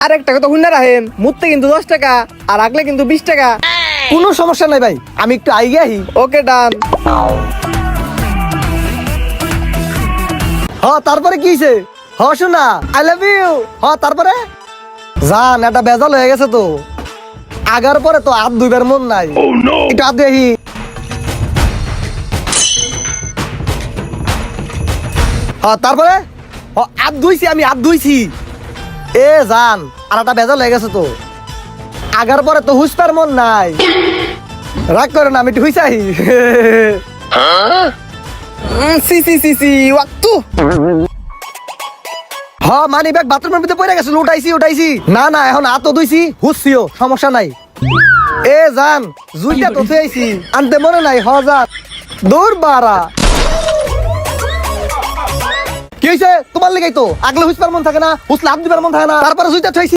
আর একটা কথা হুন্না রাখেন, মুততে কিন্তু 10 টাকা আর আগলে কিন্তু 20 টাকা। কোনো সমস্যা নাই ভাই, আমি একটু আইগে আহি। ওকে ডান। তারপরে কি হইছে? শোনা, আই লাভ ইউ। তারপরে জান, এটা বেজাল হয়ে গেছে তো। আগার পরে তো হাত দুইবার মন নাই। একটু হাত দেখি। তারপরে হাত ধুইছি, আমি হাত ধুইছি। এ জান, আর একটা বেজাল হয়ে গেছে তো। আগার পরে তো হুসপার মন নাই। রাগ করে না, আমি একটু হুইসাই। সি সি সি সি ওয়াক্তু। মানি ব্যাগ বাথরুমের ভিতরে পড়ে গেছে, উঠাইছি। না এখন হাত তো ধুইছি, হুসছিও, সমস্যা নাই। এ জান, জুইটা তো থুইছি, আনতে মনে নাই। জান, দূর বাড়া। কি হয়েছে তোমার লেগেই তো? আগলে হুসপার মন থাকে না, হুসলে হাত দিবার মন থাকে না, তারপরে জুইটা থুইছি।